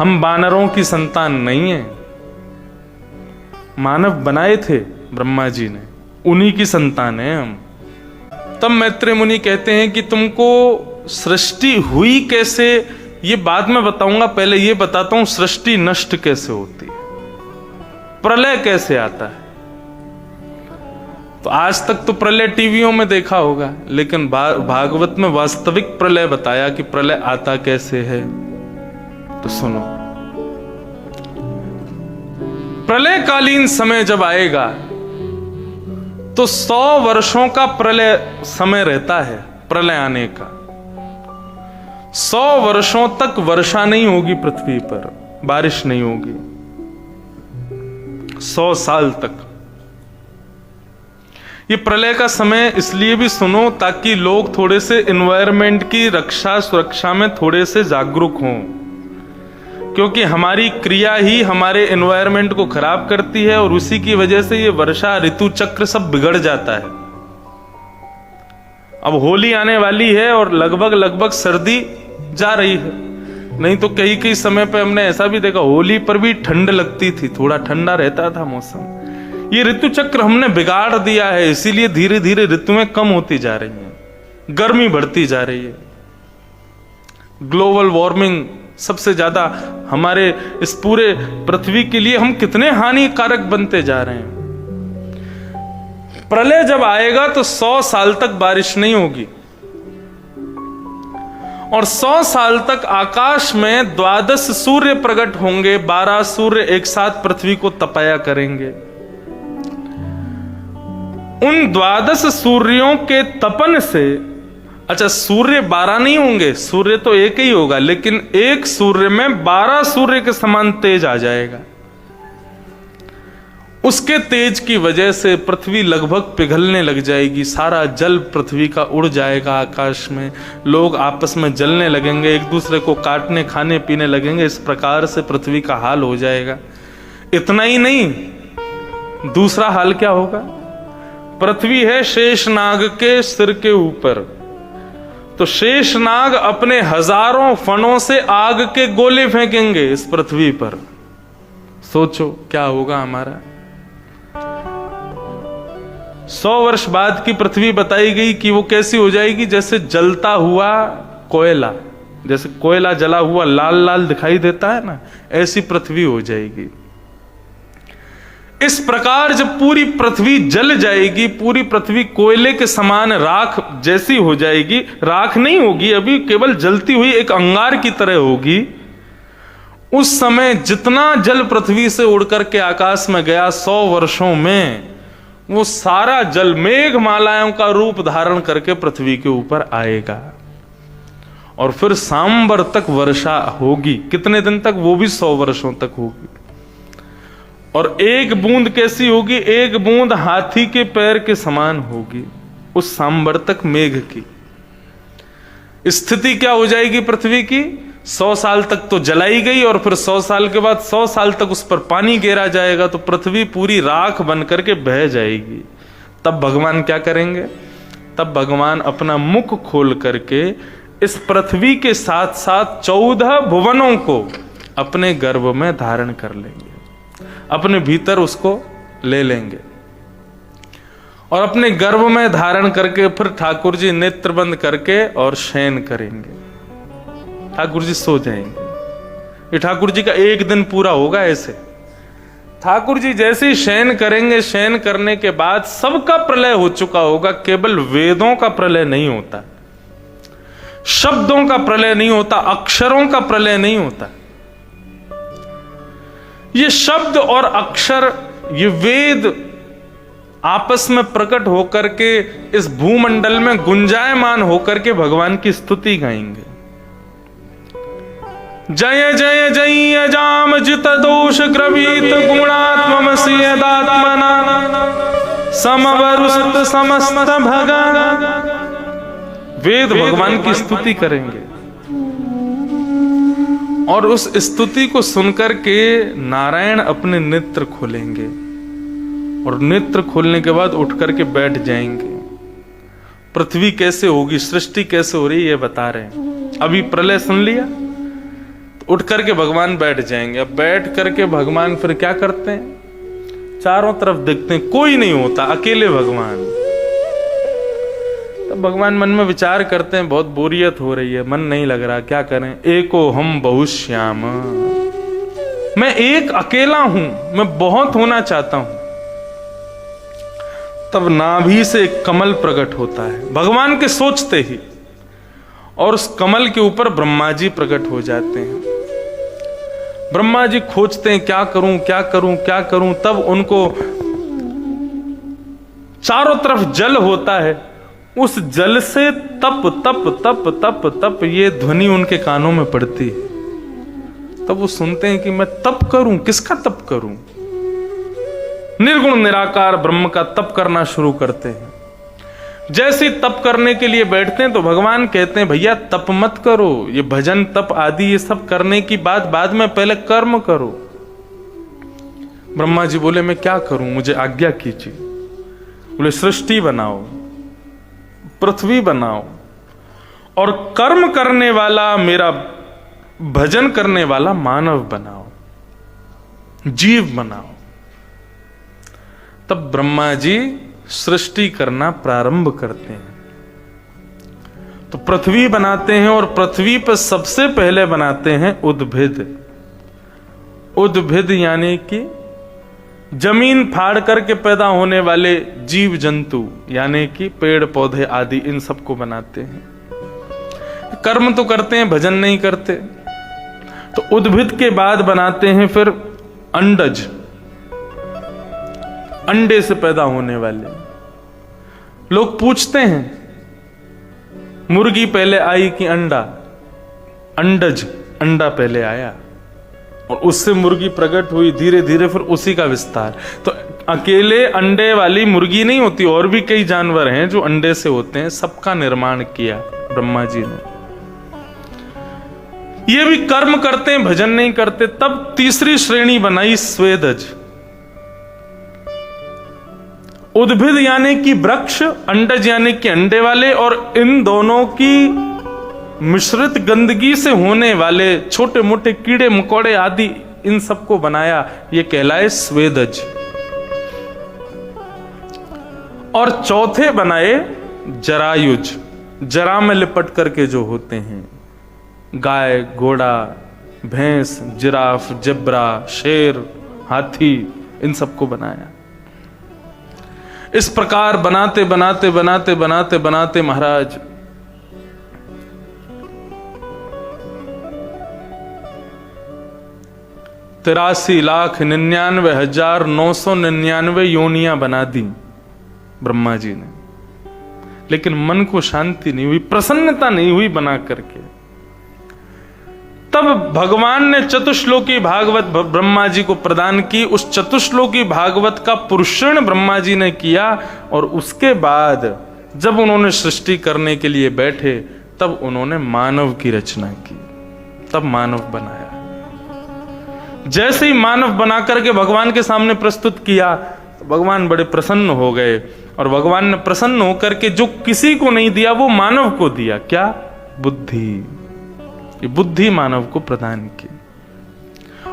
हम वानरों की संतान नहीं है, मानव बनाए थे ब्रह्मा जी ने, उन्हीं की संतान है हम। तब मैत्रेय मुनि कहते हैं कि तुमको सृष्टि हुई कैसे ये बाद में बताऊंगा, पहले ये बताता हूं सृष्टि नष्ट कैसे होती है, प्रलय कैसे आता है। तो आज तक तो प्रलय टीवियों में देखा होगा, लेकिन भागवत में वास्तविक प्रलय बताया कि प्रलय आता कैसे है। तो सुनो, प्रलयकालीन समय जब आएगा तो 100 वर्षों का प्रलय समय रहता है प्रलय आने का। 100 वर्षों तक वर्षा नहीं होगी पृथ्वी पर, बारिश नहीं होगी 100 साल तक। ये प्रलय का समय इसलिए भी सुनो ताकि लोग थोड़े से एनवायरनमेंट की रक्षा सुरक्षा में थोड़े से जागरूक हों, क्योंकि हमारी क्रिया ही हमारे एनवायरनमेंट को खराब करती है और उसी की वजह से ये वर्षा ऋतु चक्र सब बिगड़ जाता है। अब होली आने वाली है और लगभग सर्दी जा रही है, नहीं तो कई समय पे हमने ऐसा भी देखा होली पर भी ठंड लगती थी, थोड़ा ठंडा रहता था मौसम। ये ऋतु चक्र हमने बिगाड़ दिया है, इसीलिए धीरे धीरे ऋतुएं कम होती जा रही हैं, गर्मी बढ़ती जा रही है। ग्लोबल वार्मिंग सबसे ज्यादा हमारे इस पूरे पृथ्वी के लिए हम कितने हानिकारक बनते जा रहे हैं। प्रलय जब आएगा तो 100 साल तक बारिश नहीं होगी और 100 साल तक आकाश में 12 सूर्य प्रकट होंगे, 12 सूर्य एक साथ पृथ्वी को तपाया करेंगे। उन 12 सूर्यों के तपन से, अच्छा सूर्य 12 नहीं होंगे, सूर्य तो एक ही होगा, लेकिन एक सूर्य में 12 सूर्य के समान तेज आ जाएगा। उसके तेज की वजह से पृथ्वी लगभग पिघलने लग जाएगी, सारा जल पृथ्वी का उड़ जाएगा आकाश में, लोग आपस में जलने लगेंगे, एक दूसरे को काटने खाने पीने लगेंगे, इस प्रकार से पृथ्वी का हाल हो जाएगा। इतना ही नहीं, दूसरा हाल क्या होगा? पृथ्वी है शेषनाग के सिर के ऊपर, तो शेषनाग अपने हजारों फणों से आग के गोले फेंकेंगे इस पृथ्वी पर। सोचो क्या होगा हमारा। 100 वर्ष बाद की पृथ्वी बताई गई कि वो कैसी हो जाएगी, जैसे जलता हुआ कोयला, जैसे कोयला जला हुआ लाल लाल दिखाई देता है ना, ऐसी पृथ्वी हो जाएगी। इस प्रकार जब पूरी पृथ्वी जल जाएगी, पूरी पृथ्वी कोयले के समान राख जैसी हो जाएगी, राख नहीं होगी अभी, केवल जलती हुई एक अंगार की तरह होगी। उस समय जितना जल पृथ्वी से उड़कर के आकाश में गया 100 वर्षों में, वो सारा जल मेघमालाओं का रूप धारण करके पृथ्वी के ऊपर आएगा और फिर सांबर तक वर्षा होगी। कितने दिन तक? वो भी 100 वर्षों तक होगी। और एक बूंद कैसी होगी? एक बूंद हाथी के पैर के समान होगी उस सांबर तक मेघ की। स्थिति क्या हो जाएगी पृथ्वी की? 100 साल तक तो जलाई गई और फिर 100 साल के बाद 100 साल तक उस पर पानी गिरा जाएगा, तो पृथ्वी पूरी राख बन करके बह जाएगी। तब भगवान क्या करेंगे? तब भगवान अपना मुख खोल करके इस पृथ्वी के साथ साथ 14 भुवनों को अपने गर्भ में धारण कर लेंगे, अपने भीतर उसको ले लेंगे और अपने गर्भ में धारण करके फिर ठाकुर जी नेत्र बंद करके और शयन करेंगे। ठाकुर जी सो जाएंगे। ये ठाकुर जी का एक दिन पूरा होगा ऐसे। ठाकुर जी जैसे ही शयन करेंगे, शयन करने के बाद सबका प्रलय हो चुका होगा। केवल वेदों का प्रलय नहीं होता, शब्दों का प्रलय नहीं होता, अक्षरों का प्रलय नहीं होता। ये शब्द और अक्षर, ये वेद आपस में प्रकट होकर के इस भूमंडल में गुंजायमान होकर के भगवान की स्तुति गाएंगे। जय जय जय जाम जित दोष ग्रवीत गुणात्मसि यदात्मना समवरुस्त समस्त भगन। वेद भगवान की स्तुति करेंगे और उस स्तुति को सुनकर के नारायण अपने नेत्र खोलेंगे और नेत्र खोलने के बाद उठ करके बैठ जाएंगे। पृथ्वी कैसे होगी, सृष्टि कैसे हो रही है ये बता रहे हैं। अभी प्रलय सुन लिया, तो उठ करके भगवान बैठ जाएंगे। अब बैठ करके भगवान फिर क्या करते हैं, चारों तरफ देखते हैं, कोई नहीं होता, अकेले भगवान। तब भगवान मन में विचार करते हैं, बहुत बोरियत हो रही है, मन नहीं लग रहा, क्या करें। एको हम बहुश्याम, मैं एक अकेला हूं, मैं बहुत होना चाहता हूं। तब नाभि से एक कमल प्रकट होता है भगवान के सोचते ही, और उस कमल के ऊपर ब्रह्मा जी प्रकट हो जाते हैं। ब्रह्मा जी खोजते हैं, क्या करूं क्या करूं क्या करूं। तब उनको चारों तरफ जल होता है, उस जल से तप तप तप तप तप ये ध्वनि उनके कानों में पड़ती है। तब वो सुनते हैं कि मैं तप करूं, किसका तप करूं। निर्गुण निराकार ब्रह्म का तप करना शुरू करते हैं। जैसे ही तप करने के लिए बैठते हैं तो भगवान कहते हैं, भैया तप मत करो, ये भजन तप आदि ये सब करने की बात बाद में, पहले कर्म करो। ब्रह्मा जी बोले, मैं क्या करूं, मुझे आज्ञा कीजिए। बोले, सृष्टि बनाओ, पृथ्वी बनाओ, और कर्म करने वाला, मेरा भजन करने वाला मानव बनाओ, जीव बनाओ। तब ब्रह्मा जी सृष्टि करना प्रारंभ करते हैं। तो पृथ्वी बनाते हैं, और पृथ्वी पर सबसे पहले बनाते हैं उद्भिद। उद्भिद यानी कि जमीन फाड़ करके पैदा होने वाले जीव जंतु, यानी कि पेड़ पौधे आदि, इन सबको बनाते हैं। कर्म तो करते हैं, भजन नहीं करते। तो उद्भिद के बाद बनाते हैं फिर अंडज, अंडे से पैदा होने वाले। लोग पूछते हैं, मुर्गी पहले आई कि अंडा? अंडज, अंडा पहले आया, और उससे मुर्गी प्रकट हुई, धीरे धीरे फिर उसी का विस्तार। तो अकेले अंडे वाली मुर्गी नहीं होती, और भी कई जानवर हैं जो अंडे से होते हैं। सबका निर्माण किया ब्रह्मा जी ने। ये भी कर्म करते हैं, भजन नहीं करते। तब तीसरी श्रेणी बनाई स्वेदज। उद्भिद यानी कि वृक्ष, अंडज यानी कि अंडे वाले, और इन दोनों की मिश्रित गंदगी से होने वाले छोटे मोटे कीड़े मकोड़े आदि, इन सबको बनाया। ये कहलाए स्वेदज। और चौथे बनाए जरायुज, जरा में लिपट करके जो होते हैं, गाय, घोड़ा, भैंस, जिराफ, जेब्रा, शेर, हाथी, इन सबको बनाया। इस प्रकार बनाते बनाते बनाते बनाते बनाते महाराज 83,99,999 योनियां बना दी ब्रह्मा जी ने। लेकिन मन को शांति नहीं हुई, प्रसन्नता नहीं हुई बना करके। तब भगवान ने चतुश्लोकी भागवत ब्रह्मा जी को प्रदान की। उस चतुश्लोकी भागवत का पुरुषण ब्रह्मा जी ने किया, और उसके बाद जब उन्होंने सृष्टि करने के लिए बैठे, तब उन्होंने मानव की रचना की, तब मानव बनाया। जैसे ही मानव बना करके भगवान के सामने प्रस्तुत किया, तो भगवान बड़े प्रसन्न हो गए, और भगवान ने प्रसन्न होकर के जो किसी को नहीं दिया वो मानव को दिया। क्या? बुद्धि। ये बुद्धि मानव को प्रदान की।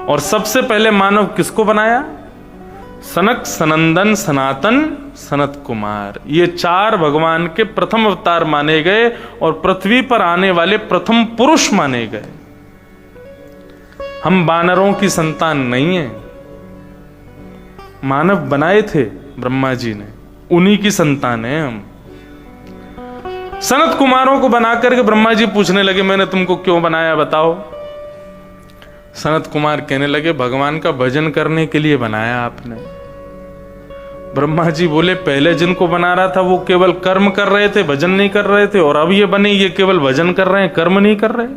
और सबसे पहले मानव किसको बनाया? सनक, सनंदन, सनातन, सनत कुमार। ये चार भगवान के प्रथम अवतार माने गए, और पृथ्वी पर आने वाले प्रथम पुरुष माने गए। हम वानरों की संतान नहीं है, मानव बनाए थे ब्रह्मा जी ने, उन्हीं की संतान है हम। सनत कुमारों को बनाकर के ब्रह्मा जी पूछने लगे, मैंने तुमको क्यों बनाया बताओ? सनत कुमार कहने लगे, भगवान का भजन करने के लिए बनाया आपने। ब्रह्मा जी बोले, पहले जिनको बना रहा था वो केवल कर्म कर रहे थे, भजन नहीं कर रहे थे, और अब ये बने, ये केवल भजन कर रहे हैं, कर्म नहीं कर रहे।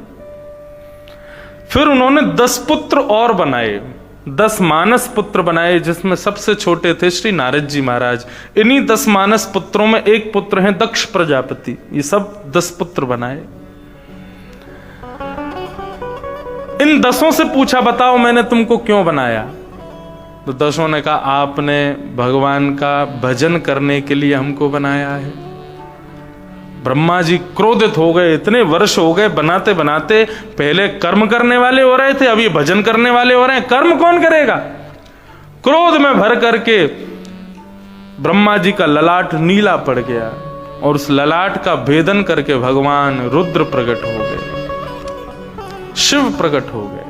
फिर उन्होंने 10 पुत्र और बनाए, 10 मानस पुत्र बनाए, जिसमें सबसे छोटे थे श्री नारद जी महाराज। इन्हीं 10 मानस पुत्रों में एक पुत्र हैं दक्ष प्रजापति। ये सब 10 पुत्र बनाए। इन 10 से पूछा, बताओ मैंने तुमको क्यों बनाया? तो 10 ने कहा, आपने भगवान का भजन करने के लिए हमको बनाया है। ब्रह्मा जी क्रोधित हो गए, इतने वर्ष हो गए बनाते बनाते, पहले कर्म करने वाले हो रहे थे, अब ये भजन करने वाले हो रहे हैं, कर्म कौन करेगा। क्रोध में भर करके ब्रह्मा जी का ललाट नीला पड़ गया और उस ललाट का भेदन करके भगवान रुद्र प्रकट हो गए, शिव प्रकट हो गए।